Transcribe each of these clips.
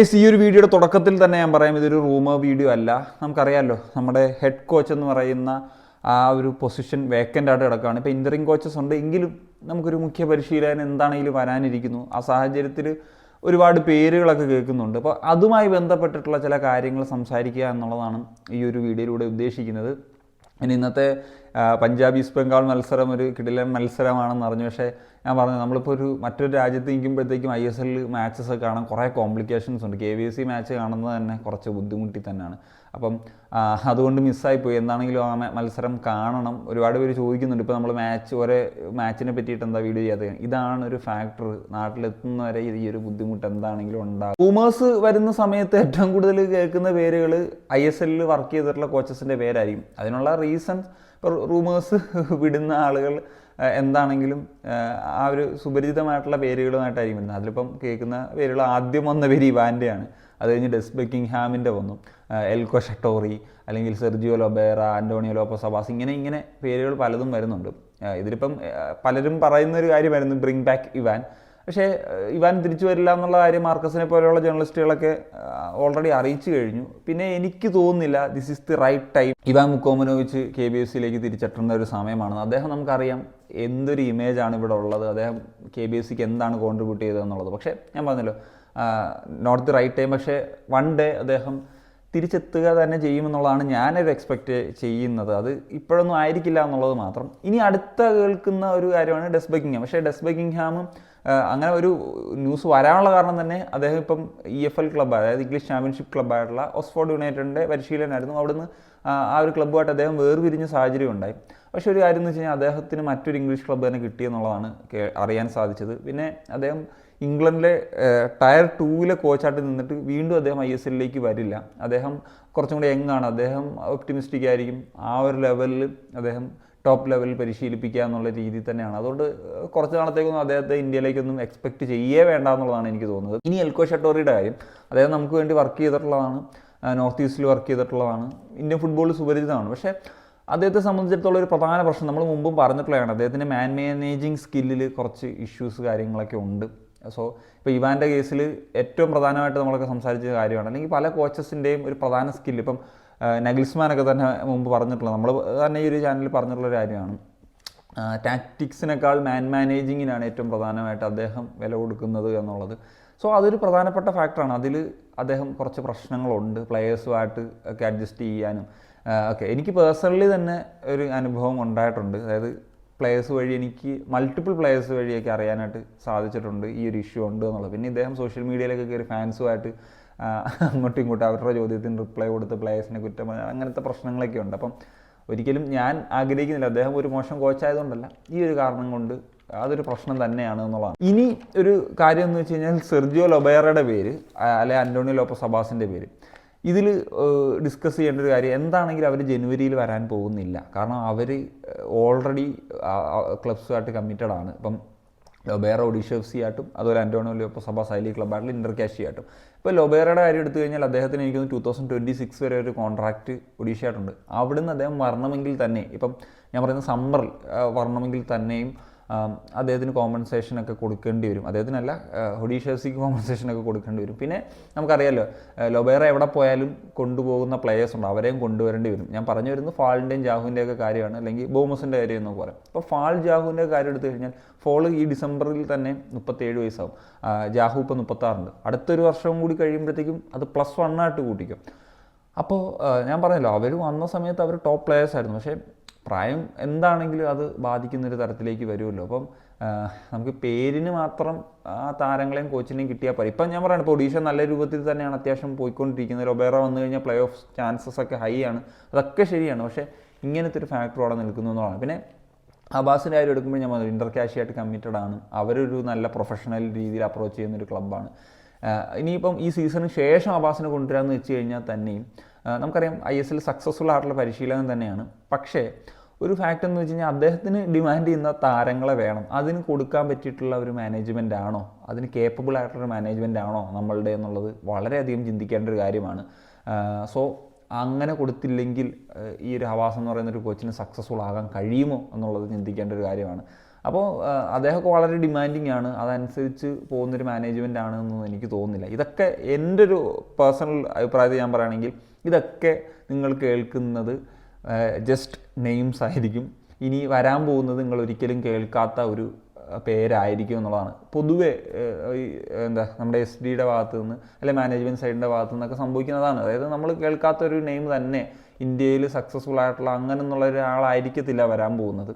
ഈ ഒരു വീഡിയോയുടെ തുടക്കത്തിൽ തന്നെ ഞാൻ പറയാം, ഇതൊരു റൂമർ വീഡിയോ അല്ല. നമുക്കറിയാമല്ലോ, നമ്മുടെ ഹെഡ് കോച്ച് എന്ന് പറയുന്ന ആ ഒരു പൊസിഷൻ വേക്കൻ്റ് ആയിട്ട് കിടക്കുകയാണ്. ഇപ്പോൾ ഇൻ്ററിംഗ് കോച്ചസ് ഉണ്ട്, എങ്കിലും നമുക്കൊരു മുഖ്യ പരിശീലകൻ എന്താണെങ്കിലും വരാനിരിക്കുന്നു. ആ സാഹചര്യത്തിൽ ഒരുപാട് പേരുകളൊക്കെ കേൾക്കുന്നുണ്ട്. അപ്പോൾ അതുമായി ബന്ധപ്പെട്ടിട്ടുള്ള ചില കാര്യങ്ങൾ സംസാരിക്കുക എന്നുള്ളതാണ് ഈ ഒരു വീഡിയോയിലൂടെ ഉദ്ദേശിക്കുന്നത്. ഇനി ഇന്നത്തെ പഞ്ചാബ് ഈസ്റ്റ് ബംഗാൾ മത്സരം ഒരു കിടിലൻ മത്സരമാണെന്ന് അറിഞ്ഞു. പക്ഷേ ഞാൻ പറഞ്ഞു, നമ്മളിപ്പോൾ മറ്റൊരു രാജ്യത്ത് നിൽക്കുമ്പോഴത്തേക്കും ISL മാച്ചസ് കാണാൻ കുറേ കോംപ്ലിക്കേഷൻസ് ഉണ്ട്. KVC മാച്ച് കാണുന്നത് തന്നെ കുറച്ച് ബുദ്ധിമുട്ടി തന്നെയാണ്. അപ്പം അതുകൊണ്ട് മിസ്സായിപ്പോയി. എന്താണെങ്കിലും ആ മത്സരം കാണണം. ഒരുപാട് പേര് ചോദിക്കുന്നുണ്ട്, ഇപ്പോൾ നമ്മൾ ഒരേ മാച്ചിനെ പറ്റിയിട്ട് എന്താ വീഡിയോ ചെയ്യാതെ. ഇതാണ് ഒരു ഫാക്ടർ. നാട്ടിലെത്തുന്നവരെ ഈ ഒരു ബുദ്ധിമുട്ട് എന്താണെങ്കിലും ഉണ്ടാകും. റൂമേഴ്സ് വരുന്ന സമയത്ത് ഏറ്റവും കൂടുതൽ കേൾക്കുന്ന പേരുകൾ ISL വർക്ക് ചെയ്തിട്ടുള്ള കോച്ചസിൻ്റെ പേരായിരിക്കും. അതിനുള്ള റീസൺ, ഇപ്പോൾ റൂമേഴ്സ് വിടുന്ന ആളുകൾ എന്താണെങ്കിലും ആ ഒരു സുപരിചിതമായിട്ടുള്ള പേരുകളുമായിട്ടായിരിക്കും വരുന്നത്. അതിലിപ്പം കേൾക്കുന്ന പേരുകൾ ആദ്യം വന്ന പേര് ഇവാൻ്റെയാണ്. അത് കഴിഞ്ഞ് ഡെസ് ബക്കിംഗ്ഹാമിൻ്റെ വന്നു, എൽക്കോ ഷട്ടോറി, അല്ലെങ്കിൽ Sergio Lobera, Antonio Lopez Abbas, ഇങ്ങനെ പേരുകൾ പലതും വരുന്നുണ്ട്. ഇതിലിപ്പം പലരും പറയുന്നൊരു കാര്യമായിരുന്നു ബ്രിങ് ബാക്ക് ഇവാൻ. പക്ഷേ ഇവാൻ തിരിച്ചു വരില്ല എന്നുള്ള കാര്യം മാർക്കസിനെ പോലെയുള്ള ജേർണലിസ്റ്റുകളൊക്കെ ഓൾറെഡി അറിയിച്ചു കഴിഞ്ഞു. പിന്നെ എനിക്ക് തോന്നുന്നില്ല this is the right time Ivan Vukomanovic KBFCയിലേക്ക് തിരിച്ചെത്തേണ്ട ഒരു സമയമാണെന്ന്. അദ്ദേഹം നമുക്കറിയാം എന്തൊരു ഇമേജാണ് ഇവിടെ ഉള്ളത്, അദ്ദേഹം KBFCക്ക് എന്താണ് കോൺട്രിബ്യൂട്ട് ചെയ്തതെന്നുള്ളത്. പക്ഷേ ഞാൻ പറഞ്ഞല്ലോ, നോട്ട് ദി റൈറ്റ് ടൈം. പക്ഷേ വൺ ഡേ അദ്ദേഹം തിരിച്ചെത്തുക തന്നെ ചെയ്യുമെന്നുള്ളതാണ് ഞാനൊരു എക്സ്പെക്റ്റ് ചെയ്യുന്നത്. അത് ഇപ്പോഴൊന്നും ആയിരിക്കില്ല എന്നുള്ളത് മാത്രം. ഇനി അടുത്ത കേൾക്കുന്ന ഒരു കാര്യമാണ് ഡെസ് ബക്കിംഗ്ഹാം. പക്ഷേ ഡെസ് ബക്കിംഗ്ഹാമും അങ്ങനെ ഒരു ന്യൂസ് വരാനുള്ള കാരണം തന്നെ അദ്ദേഹം ഇപ്പം EFL ക്ലബ്ബ്, അതായത് ഇംഗ്ലീഷ് ചാമ്പ്യൻഷിപ്പ് ക്ലബ്ബായിട്ടുള്ള ഓക്സ്ഫോർഡ് യുണൈറ്റഡിൻ്റെ പരിശീലനമായിരുന്നു. അവിടുന്ന് ആ ഒരു ക്ലബ്ബുമായിട്ട് അദ്ദേഹം വേർപിരിഞ്ഞ സാഹചര്യം ഉണ്ടായി. പക്ഷേ ഒരു കാര്യം എന്ന് വെച്ച് കഴിഞ്ഞാൽ അദ്ദേഹത്തിന് മറ്റൊരു ഇംഗ്ലീഷ് ക്ലബ്ബ് തന്നെ കിട്ടിയെന്നുള്ളതാണ് അറിയാൻ സാധിച്ചത്. പിന്നെ അദ്ദേഹം ഇംഗ്ലണ്ടിലെ ടയർ 2 കോച്ചായിട്ട് നിന്നിട്ട് വീണ്ടും അദ്ദേഹം ISLലേക്ക് വരില്ല. അദ്ദേഹം കുറച്ചും കൂടി യങ്ങാണ്, അദ്ദേഹം ഒപ്റ്റിമിസ്റ്റിക് ആയിരിക്കും. ആ ഒരു ലെവലിൽ അദ്ദേഹം ടോപ്പ് ലെവലിൽ പരിശീലിപ്പിക്കുക എന്നുള്ള രീതിയിൽ തന്നെയാണ്. അതുകൊണ്ട് കുറച്ച് നാളത്തേക്കൊന്നും അദ്ദേഹത്തെ ഇന്ത്യയിലേക്കൊന്നും എക്സ്പെക്റ്റ് ചെയ്യേ വേണ്ട എന്നുള്ളതാണ് എനിക്ക് തോന്നുന്നത്. ഇനി എൽക്കോ ഷട്ടോറിയുടെ കാര്യം, അദ്ദേഹം നമുക്ക് വേണ്ടി വർക്ക് ചെയ്തിട്ടുള്ളതാണ്, നോർത്ത് ഈസ്റ്റിൽ വർക്ക് ചെയ്തിട്ടുള്ളതാണ്, ഇന്ത്യൻ ഫുട്ബോളിൽ സുപരിചിതമാണ്. പക്ഷേ അദ്ദേഹത്തെ സംബന്ധിച്ചിടത്തോളം ഒരു പ്രധാന പ്രശ്നം നമ്മൾ മുമ്പും പറഞ്ഞിട്ടുള്ളതാണ്, അദ്ദേഹത്തിൻ്റെ മാനേജിങ് സ്കില്ലിൽ കുറച്ച് ഇഷ്യൂസ് കാര്യങ്ങളൊക്കെ ഉണ്ട്. സോ ഇപ്പോൾ ഇവാൻ്റെ കേസിൽ ഏറ്റവും പ്രധാനമായിട്ട് നമ്മളൊക്കെ സംസാരിച്ച കാര്യമാണ്, അല്ലെങ്കിൽ പല കോച്ചസിൻ്റെയും ഒരു പ്രധാന സ്കില്ല്. ഇപ്പം നഗിൽസ്മാനൊക്കെ തന്നെ മുമ്പ് പറഞ്ഞിട്ടുള്ളത്, നമ്മൾ തന്നെ ഈ ഒരു ചാനലിൽ പറഞ്ഞിട്ടുള്ള കാര്യമാണ്, ടാക്ടിക്സിനേക്കാൾ മാനേജിങ്ങിനാണ് ഏറ്റവും പ്രധാനമായിട്ട് അദ്ദേഹം വില കൊടുക്കുന്നത് എന്നുള്ളത്. സോ അതൊരു പ്രധാനപ്പെട്ട ഫാക്ടറാണ്. അതിൽ അദ്ദേഹം കുറച്ച് പ്രശ്നങ്ങളുണ്ട്, പ്ലെയേഴ്സുമായിട്ട് ഒക്കെ അഡ്ജസ്റ്റ് ചെയ്യാനും ഒക്കെ. എനിക്ക് പേഴ്സണലി തന്നെ ഒരു അനുഭവം ഉണ്ടായിട്ടുണ്ട്. അതായത് പ്ലെയേഴ്സ് വഴി എനിക്ക് മൾട്ടിപ്പിൾ പ്ലെയേഴ്സ് വഴിയൊക്കെ അറിയാനായിട്ട് സാധിച്ചിട്ടുണ്ട് ഈ ഒരു ഇഷ്യൂ ഉണ്ട് എന്നുള്ളത്. പിന്നെ ഇദ്ദേഹം സോഷ്യൽ മീഡിയയിലൊക്കെ കയറി ഫാൻസുമായിട്ട് അങ്ങോട്ടും ഇങ്ങോട്ടും അവരുടെ ചോദ്യത്തിന് റിപ്ലൈ കൊടുത്ത് പ്ലെയേഴ്സിനെ കുറ്റം, അങ്ങനത്തെ പ്രശ്നങ്ങളൊക്കെ ഉണ്ട്. അപ്പം ഒരിക്കലും ഞാൻ ആഗ്രഹിക്കുന്നില്ല, അദ്ദേഹം ഒരു മോശം കോച്ചായതുകൊണ്ടല്ല, ഈ ഒരു കാരണം കൊണ്ട് അതൊരു പ്രശ്നം തന്നെയാണ് എന്നുള്ളതാണ്. ഇനി ഒരു കാര്യം എന്ന് വെച്ച് കഴിഞ്ഞാൽ സെർജിയോ ലൊബേറയുടെ പേര്, അല്ലെ ആൻ്റോണിയോ ലോപ്പസ് അബാസിൻ്റെ പേര്, ഇതിൽ ഡിസ്കസ് ചെയ്യേണ്ട ഒരു കാര്യം എന്താണെങ്കിലും അവർ ജനുവരിയിൽ വരാൻ പോകുന്നില്ല. കാരണം അവർ ഓൾറെഡി ക്ലബ്സുമായിട്ട് കമ്മിറ്റഡ് ആണ്. ഇപ്പം ലൊബേറ ഒഡീഷ FC ആയിട്ടും അതുപോലെ Antonio Lopez Habas I League ക്ലബ്ബായിട്ടുള്ള ഇൻ്റർകാഷി ആയിട്ടും. ഇപ്പോൾ ലൊബേറയുടെ കാര്യം എടുത്തു കഴിഞ്ഞാൽ അദ്ദേഹത്തിന് എനിക്ക് 2026 വരെ ഒരു കോൺട്രാക്റ്റ് ഒഡീഷ ആയിട്ടുണ്ട്. അവിടുന്ന് അദ്ദേഹം വരണമെങ്കിൽ തന്നെ, ഇപ്പം ഞാൻ പറയുന്ന സമ്മറിൽ വരണമെങ്കിൽ തന്നെയും അദ്ദേഹത്തിന് കോമ്പൻസേഷനൊക്കെ കൊടുക്കേണ്ടി വരും. അദ്ദേഹത്തിനല്ല, ഒഡീഷ FCക്ക് കോമ്പൻസേഷനൊക്കെ കൊടുക്കേണ്ടി വരും. പിന്നെ നമുക്കറിയാമല്ലോ, ലൊബേറ എവിടെ പോയാലും കൊണ്ടുപോകുന്ന പ്ലെയേഴ്സ് ഉണ്ട്, അവരെയും കൊണ്ടുവരേണ്ടി വരും. ഞാൻ പറഞ്ഞു വരുന്നത് ഫാളിൻ്റെയും ജാഹുവിൻ്റെയൊക്കെ കാര്യമാണ്, അല്ലെങ്കിൽ ബോമസിൻ്റെ കാര്യം എന്നൊക്കെ പറയാം. അപ്പോൾ ഫാൾ ജാഹുവിൻ്റെ കാര്യം എടുത്തു കഴിഞ്ഞാൽ ഫോൾ ഈ ഡിസംബറിൽ തന്നെ 37 വയസ്സാവും. ജാഹു ഇപ്പോൾ 36 അടുത്തൊരു വർഷം കൂടി കഴിയുമ്പോഴത്തേക്കും അത് +1 ആയിട്ട് കൂട്ടിക്കും. അപ്പോൾ ഞാൻ പറഞ്ഞല്ലോ, അവർ വന്ന സമയത്ത് അവർ ടോപ്പ് പ്ലെയേഴ്സ് ആയിരുന്നു. പക്ഷേ പ്രായം എന്താണെങ്കിലും അത് ബാധിക്കുന്നൊരു തരത്തിലേക്ക് വരുമല്ലോ. അപ്പം നമുക്ക് പേരിന് മാത്രം ആ താരങ്ങളെയും കോച്ചിനെയും കിട്ടിയാൽ പോയി. ഇപ്പം ഞാൻ പറയുന്നത്, ഇപ്പോൾ ഒഡീഷ നല്ല രൂപത്തിൽ തന്നെയാണ് അത്യാവശ്യം പോയിക്കൊണ്ടിരിക്കുന്നത്. ലൊബേറ വന്നു കഴിഞ്ഞാൽ പ്ലേ ഓഫ് ചാൻസസ് ഒക്കെ ഹൈ ആണ്, അതൊക്കെ ശരിയാണ്. പക്ഷേ ഇങ്ങനത്തെ ഒരു ഫാക്ടർ അവിടെ നിൽക്കുന്നു എന്നുള്ളതാണ്. പിന്നെ അബാസിൻ്റെ കാര്യം എടുക്കുമ്പോൾ ഞാൻ പറഞ്ഞു, ഇൻ്റർകാഷിയായിട്ട് കമ്മിറ്റഡ് ആണ്, അവരൊരു നല്ല പ്രൊഫഷണൽ രീതിയിൽ അപ്രോച്ച് ചെയ്യുന്നൊരു ക്ലബ്ബാണ്. ഇനിയിപ്പം ഈ സീസണിന് ശേഷം അബാസിനെ കൊണ്ടുവരാമെന്ന് വെച്ച് കഴിഞ്ഞാൽ തന്നെയും നമുക്കറിയാം ISL സക്സസ്ഫുൾ ആയിട്ടുള്ള പരിശീലനം തന്നെയാണ്. പക്ഷേ ഒരു ഫാക്റ്റ് എന്ന് വെച്ച് കഴിഞ്ഞാൽ അദ്ദേഹത്തിന് ഡിമാൻഡ് ചെയ്യുന്ന താരങ്ങളെ വേണം, അതിന് കൊടുക്കാൻ പറ്റിയിട്ടുള്ള ഒരു മാനേജ്മെൻ്റ് ആണോ, അതിന് കേപ്പബിൾ ആയിട്ടുള്ളൊരു മാനേജ്മെൻ്റ് ആണോ നമ്മളുടെ എന്നുള്ളത് വളരെയധികം ചിന്തിക്കേണ്ട ഒരു കാര്യമാണ്. സോ അങ്ങനെ കൊടുത്തില്ലെങ്കിൽ ഈ ഒരു ഹവാസ് എന്ന് പറയുന്ന ഒരു കോച്ചിന് സക്സസ്ഫുൾ ആകാൻ കഴിയുമോ എന്നുള്ളത് ചിന്തിക്കേണ്ട ഒരു കാര്യമാണ്. അപ്പോൾ അദ്ദേഹമൊക്കെ വളരെ ഡിമാൻഡിങ് ആണ്, അതനുസരിച്ച് പോകുന്നൊരു മാനേജ്മെൻ്റ് ആണെന്നൊന്നും എനിക്ക് തോന്നുന്നില്ല. ഇതൊക്കെ എൻ്റെ ഒരു പേഴ്സണൽ അഭിപ്രായത്തിൽ ഞാൻ പറയുകയാണെങ്കിൽ ഇതൊക്കെ നിങ്ങൾ കേൾക്കുന്നത് ജസ്റ്റ് നെയിംസ് ആയിരിക്കും. ഇനി വരാൻ പോകുന്നത് നിങ്ങൾ ഒരിക്കലും കേൾക്കാത്ത ഒരു പേരായിരിക്കും എന്നുള്ളതാണ്. പൊതുവെ നമ്മുടെ SD-യുടെ ഭാഗത്തു നിന്ന് അല്ലെങ്കിൽ മാനേജ്മെൻറ്റ് സൈഡിൻ്റെ ഭാഗത്തു നിന്നൊക്കെ സംഭവിക്കുന്നതാണ്. അതായത് നമ്മൾ കേൾക്കാത്തൊരു നെയിം തന്നെ ഇന്ത്യയിൽ സക്സസ്ഫുൾ ആയിട്ടുള്ള അങ്ങനെ എന്നുള്ള ഒരാളായിരിക്കത്തില്ല വരാൻ പോകുന്നത്.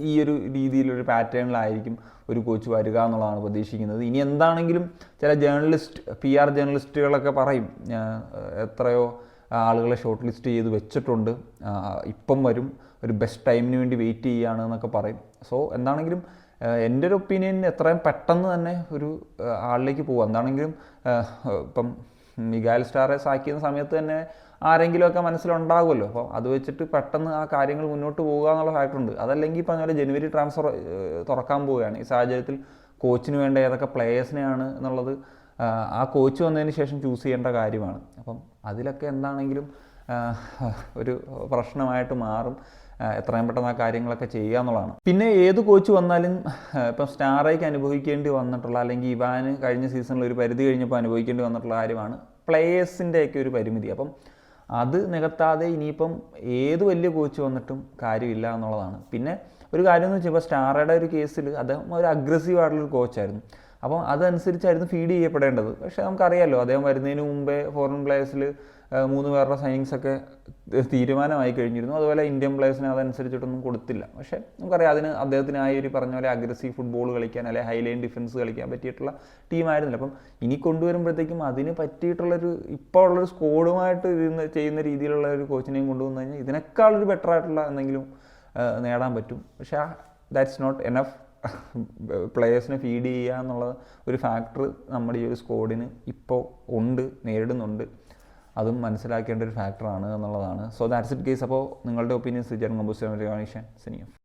ഈ ഒരു രീതിയിലൊരു പാറ്റേണിലായിരിക്കും ഒരു കോച്ച് വരിക എന്നുള്ളതാണ് പ്രതീക്ഷിക്കുന്നത്. ഇനി എന്താണെങ്കിലും ചില PR ജേർണലിസ്റ്റുകളൊക്കെ പറയും എത്രയോ ആളുകളെ ഷോർട്ട് ലിസ്റ്റ് ചെയ്ത് വെച്ചിട്ടുണ്ട്, ഇപ്പം വരും, ഒരു ബെസ്റ്റ് ടൈമിന് വേണ്ടി വെയിറ്റ് ചെയ്യുകയാണ് എന്നൊക്കെ പറയും. സോ എന്താണെങ്കിലും എൻ്റെ ഒരു ഒപ്പീനിയൻ എത്രയും പെട്ടെന്ന് തന്നെ ഒരു ആളിലേക്ക് പോകും. എന്താണെങ്കിലും ഇപ്പം മിഗായൽ സ്റ്റാറേസ് ആക്കിയ സമയത്ത് തന്നെ ആരെങ്കിലുമൊക്കെ മനസ്സിലുണ്ടാകുമല്ലോ. അപ്പോൾ അത് വെച്ചിട്ട് പെട്ടെന്ന് ആ കാര്യങ്ങൾ മുന്നോട്ട് പോകുക എന്നുള്ള ഫാക്ടറുണ്ട്. അതല്ലെങ്കിൽ പറഞ്ഞ പോലെ ജനുവരി ട്രാൻസ്ഫർ തുറക്കാൻ പോവുകയാണ്. ഈ സാഹചര്യത്തിൽ കോച്ചിന് വേണ്ട ഏതൊക്കെ പ്ലേയേഴ്സിനെയാണ് എന്നുള്ളത് ആ കോച്ച് വന്നതിന് ശേഷം ചൂസ് ചെയ്യേണ്ട കാര്യമാണ്. അപ്പം അതിലൊക്കെ എന്താണെങ്കിലും ഒരു പ്രശ്നമായിട്ട് മാറും. എത്രയും പെട്ടെന്ന് ആ കാര്യങ്ങളൊക്കെ ചെയ്യുക എന്നുള്ളതാണ്. പിന്നെ ഏത് കോച്ച് വന്നാലും ഇപ്പം സ്റ്റാറേക്ക് അനുഭവിക്കേണ്ടി വന്നിട്ടുള്ള, അല്ലെങ്കിൽ ഇവാന് കഴിഞ്ഞ സീസണിൽ ഒരു പരിധി കഴിഞ്ഞപ്പോൾ അനുഭവിക്കേണ്ടി വന്നിട്ടുള്ള കാര്യമാണ് പ്ലേയേഴ്സിൻ്റെയൊക്കെ ഒരു പരിമിതി. അപ്പം അത് നികത്താതെ ഇനിയിപ്പം ഏത് വലിയ കോച്ച് വന്നിട്ടും കാര്യമില്ല എന്നുള്ളതാണ്. പിന്നെ ഒരു കാര്യം എന്ന് വെച്ചാൽ ഇപ്പോൾ സ്റ്റാറയുടെ ഒരു കേസിൽ അദ്ദേഹം ഒരു അഗ്രസീവ് ആയിട്ടുള്ളൊരു കോച്ചായിരുന്നു. അപ്പം അതനുസരിച്ചായിരുന്നു ഫീഡ് ചെയ്യപ്പെടേണ്ടത്. പക്ഷേ നമുക്കറിയാമല്ലോ, അദ്ദേഹം വരുന്നതിന് മുമ്പേ ഫോറിൻ പ്ലേയേഴ്സിൽ 3 പേരുടെ സൈനിങ്സൊക്കെ തീരുമാനമായി കഴിഞ്ഞിരുന്നു. അതുപോലെ ഇന്ത്യൻ പ്ലേയേഴ്സിനെ അതനുസരിച്ചിട്ടൊന്നും കൊടുത്തില്ല. പക്ഷേ നമുക്കറിയാം, അദ്ദേഹത്തിനായി ഒരു പറഞ്ഞ പോലെ അഗ്രസീവ് ഫുട്ബോൾ കളിക്കാൻ അല്ലെങ്കിൽ ഹൈ ലൈൻ ഡിഫൻസ് കളിക്കാൻ പറ്റിയിട്ടുള്ള ടീമായിരുന്നില്ല. അപ്പം ഇനി കൊണ്ടുവരുമ്പോഴത്തേക്കും അതിന് പറ്റിയിട്ടുള്ളൊരു ഇപ്പോൾ ഉള്ളൊരു സ്കോഡുമായിട്ട് ചെയ്യുന്ന രീതിയിലുള്ള ഒരു കോച്ചിനെയും കൊണ്ടുവന്നു കഴിഞ്ഞാൽ ഇതിനേക്കാളൊരു ബെറ്റർ ആയിട്ടുള്ള എന്തെങ്കിലും നേടാൻ പറ്റും. പക്ഷേ ദാറ്റ്സ് നോട്ട് എനഫ്. പ്ലേയേഴ്സിനെ ഫീഡ് ചെയ്യുക എന്നുള്ള ഒരു ഫാക്ടർ നമ്മുടെ ഈ ഒരു സ്കോഡിന് ഇപ്പോൾ നേരിടുന്നുണ്ട്. അതും മനസ്സിലാക്കേണ്ട ഒരു ഫാക്ടറാണ് എന്നുള്ളതാണ്. So that's it guys. അപ്പോൾ നിങ്ങളുടെ ഒപ്പീനിയൻസ് ജർമ്മൻ സിനിയ.